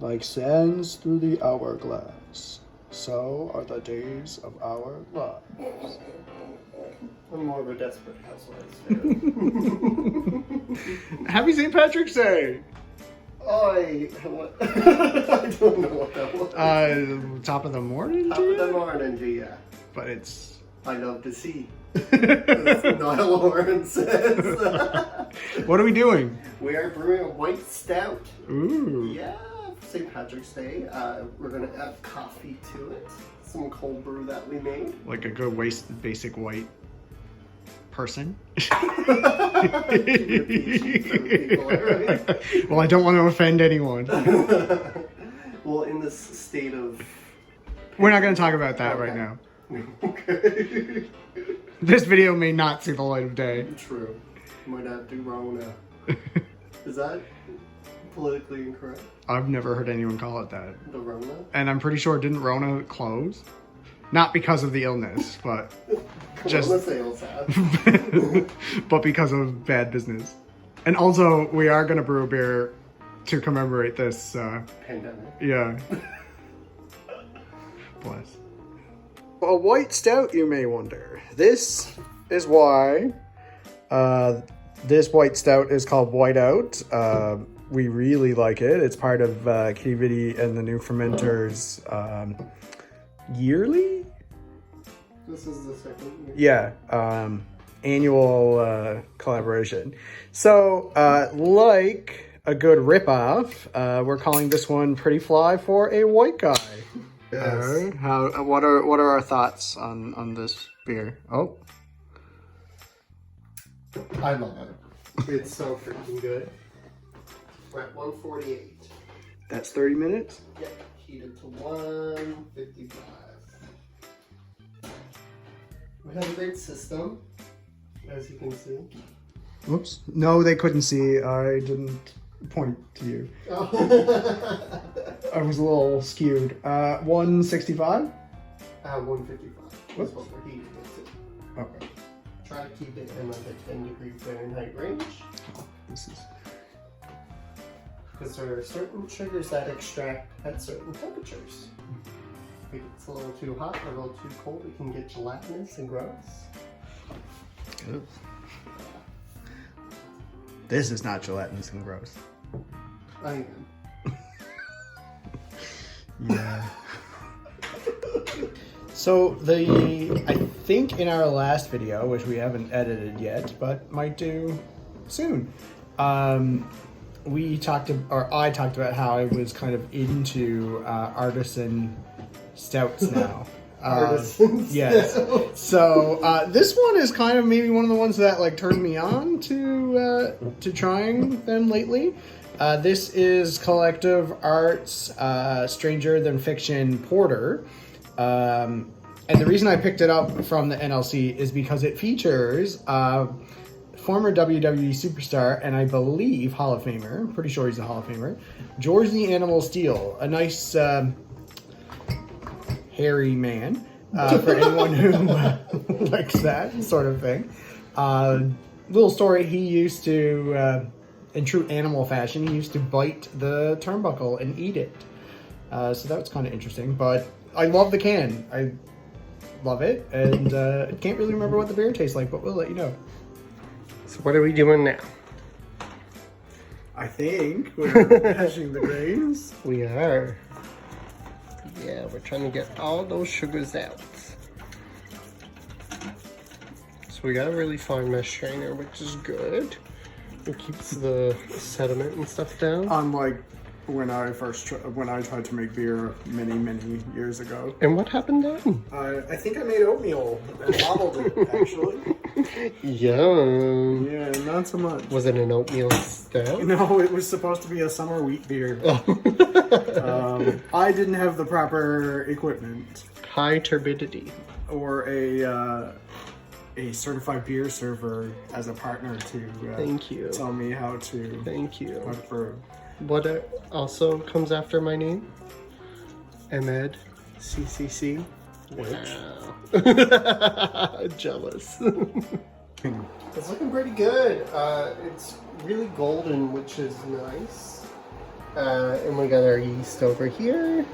Like sands through the hourglass, so are the days of our lives. I'm more of a Desperate Housewives fan. Happy St. Patrick's Day! I don't know what that was. Top of the morning, Top of the morning, yeah. But it's... I love to see. As Niall Lauren says. What are we doing? We are brewing a white stout. Ooh. Yeah, for St. Patrick's Day. We're going to add coffee to it. Some cold brew that we made. Like a good basic white person. Well, I don't want to offend anyone. Well, in this state of... We're not going to talk about that right now. Okay. This video may not see the light of day. True. Might not do Rona. Is that politically incorrect? I've never heard anyone call it that. The Rona? And I'm pretty sure didn't Rona close? Not because of the illness, but just sales have. but because of bad business. And also, we are going to brew a beer to commemorate this pandemic. Yeah. Bless. A white stout, you may wonder. This is why this white stout is called Whiteout. We really like it. It's part of Kitty Vitty and the New Fermenters yearly? This is the second year. Yeah, annual collaboration. So, like a good ripoff, we're calling this one Pretty Fly for a White Guy. Yes. What are our thoughts on this beer? Oh, I love it. It's so freaking good. We're at 148. that's 30 minutes? Yep, heated to 155. We have a great system, as you can see. Whoops. No, they couldn't see. I didn't point to you. Oh. I was a little skewed. 165? 155 is what we're heating it to. Okay. Try to keep it in like a 10-degree Fahrenheit range. Oh, this is... Because there are certain sugars that extract at certain temperatures. If it's a little too hot or a little too cold, it can get gelatinous and gross. Ooh. This is not gelatinous and gross. I am. Yeah. So I think in our last video, which we haven't edited yet, but might do soon, I talked about how I was kind of into artisan stouts now. Yes. So this one is kind of maybe one of the ones that like turned me on to trying them lately. This is Collective Arts Stranger Than Fiction Porter. And the reason I picked it up from the NLC is because it features former WWE superstar and I believe Hall of Famer, I'm pretty sure he's a Hall of Famer, George the Animal Steele, a nice hairy man, for anyone who likes that sort of thing. Little story, he used to, in true animal fashion, he used to bite the turnbuckle and eat it. So that was kind of interesting, but I love the can. I love it, and I can't really remember what the beer tastes like, but we'll let you know. So what are we doing now? I think we're mashing the grains. We are. Yeah, we're trying to get all those sugars out. So we got a really fine mesh strainer, which is good. It keeps the sediment and stuff down. Unlike when I tried to make beer many years ago. And what happened then? I think I made oatmeal and bottled it, actually. Yum. Yeah, not so much. Was it an oatmeal stout? No, it was supposed to be a summer wheat beer. I didn't have the proper equipment. High turbidity. Or a certified beer server as a partner to Thank you. Tell me how to Thank you. how to brew. What also comes after my name? Ahmed CCC. Wow. Jealous. It's looking pretty good. It's really golden, which is nice. And we got our yeast over here.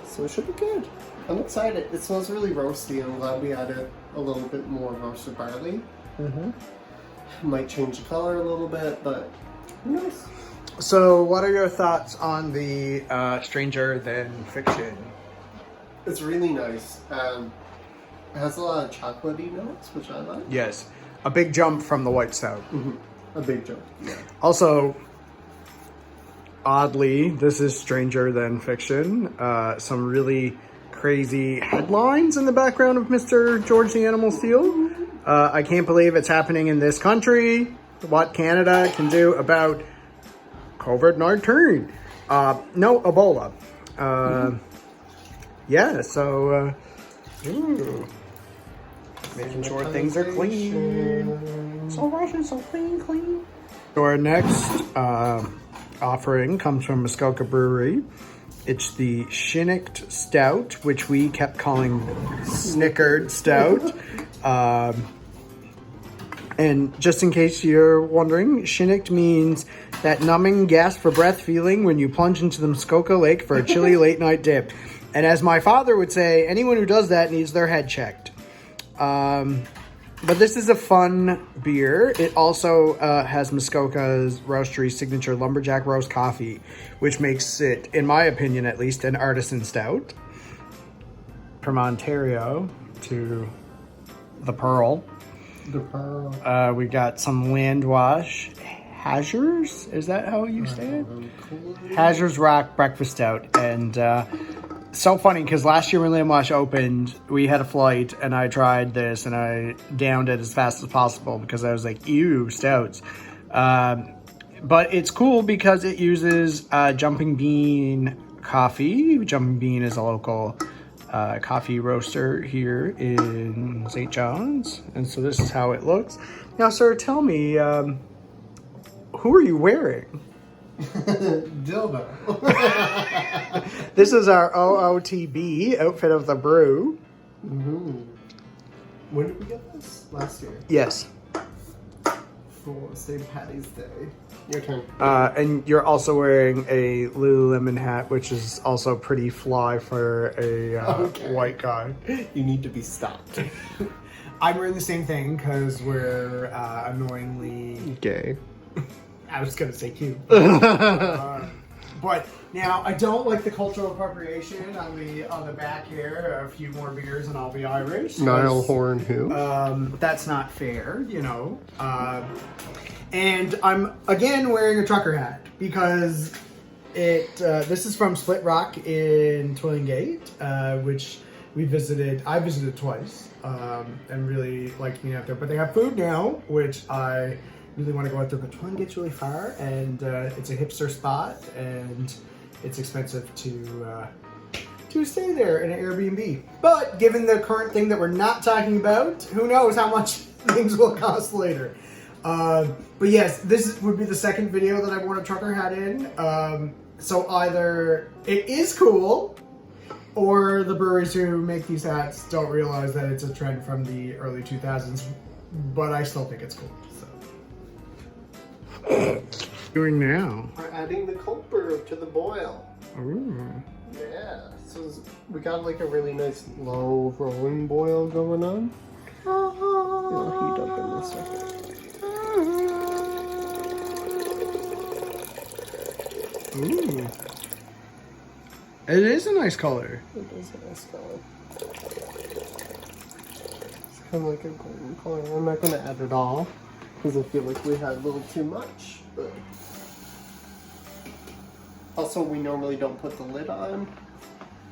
So it should be good. I'm excited. It smells really roasty. I'm glad we added a little bit more roasted barley. Might change the color a little bit, but who knows? So, what are your thoughts on the Stranger Than Fiction? It's really nice. It has a lot of chocolatey notes, which I like. Yes, a big jump from the white stout. A big jump, yeah. Also, oddly, this is Stranger Than Fiction. Some really crazy headlines in the background of Mr. George the Animal Steel. I can't believe it's happening in this country. What Canada can do about COVID-19. No, Ebola. Yeah, so, making sure things are clean. So Russian, so clean. So our next offering comes from Muskoka Brewery. It's the Shinnicked Stout, which we kept calling Snickered Stout. And just in case you're wondering, Shinnicked means that numbing gasp for breath feeling when you plunge into the Muskoka Lake for a chilly late night dip. And as my father would say, anyone who does that needs their head checked. But this is a fun beer. It also has Muskoka's roastery signature lumberjack roast coffee, which makes it, in my opinion at least, an artisan stout. From Ontario to the Pearl. We got some Landwash Hazers. Is that how you say it? Hazers Rock Breakfast Stout. And so funny because last year when Landwash opened, we had a flight and I tried this and I downed it as fast as possible because I was like, ew, stouts. But it's cool because it uses Jumping Bean coffee. Jumping Bean is a local coffee roaster here in St. John's. And so this is how it looks. Now, sir, tell me, who are you wearing? Dildo. This is our OOTB, outfit of the brew. When did we get this? Last year. Yes. For St. Patty's Day. Your turn. And you're also wearing a Lululemon hat, which is also pretty fly for a white guy. You need to be stopped. I'm wearing the same thing because we're annoyingly gay. I was gonna say cute. But now I don't like the cultural appropriation on the back here. A few more beers and I'll be Irish. Niall Horan who? That's not fair, you know. And I'm again wearing a trucker hat because this is from Split Rock in Twillingate, which I visited twice, and really liked being out there. But they have food now, which I really want to go out there, but Twillingate's really far, and it's a hipster spot, and it's expensive to stay there in an Airbnb. But given the current thing that we're not talking about, who knows how much things will cost later. But yes, this would be the second video that I've worn a trucker hat in. So either it is cool, or the breweries who make these hats don't realize that it's a trend from the early 2000s, but I still think it's cool. So. Doing now? We're adding the cold brew to the boil. Ooh. Yeah, so we got like a really nice low rolling boil going on. It'll heat up in a second. Ooh. It is a nice color. It is a nice color. It's kind of like a golden color. I'm not going to add it all because I feel like we had a little too much. But also, we normally don't put the lid on.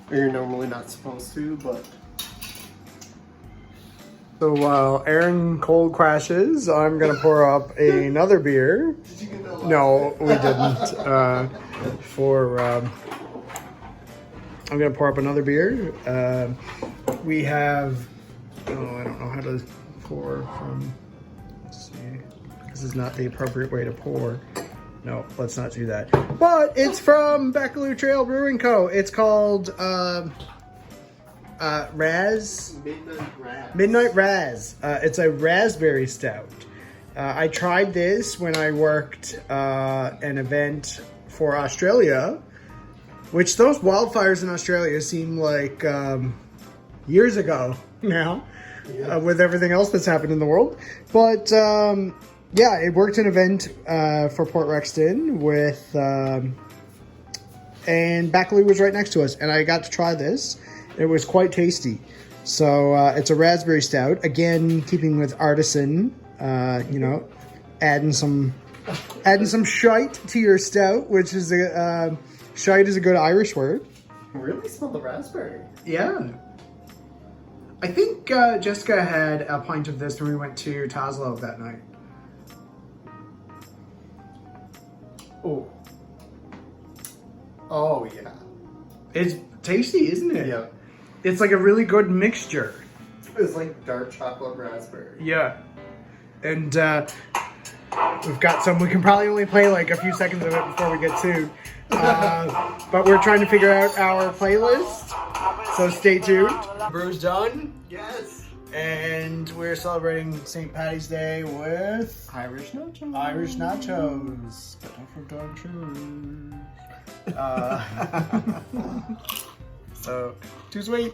Or you're normally not supposed to, but... So while Aaron cold crashes, I'm going to pour up another beer. Did you get that? No, we didn't. I'm going to pour up another beer. We have... Oh, I don't know how to pour from... Let's see. This is not the appropriate way to pour. No, let's not do that. But it's from Beccaloo Trail Brewing Co. It's called Raz. Midnight Raz. It's a raspberry stout. I tried this when I worked an event for Australia, which those wildfires in Australia seem like years ago now, with everything else that's happened in the world. But yeah, it worked an event for Port Rexton with, and Backley was right next to us, and I got to try this. It was quite tasty. So it's a raspberry stout, again keeping with artisan, you know, adding some shite to your stout, which is shite is a good Irish word. I really smell the raspberry. Yeah. I think Jessica had a pint of this when we went to Taslow that night. Oh. Oh, yeah. It's tasty, isn't it? Yeah. It's like a really good mixture. It's like dark chocolate raspberry. Yeah. And we've got some, we can probably only play like a few seconds of it before we get sued. But we're trying to figure out our playlist, so stay tuned. Brew's done. Yes. And we're celebrating St. Patty's Day with Irish nachos. Irish nachos. But don't forget shoes. So, too sweet.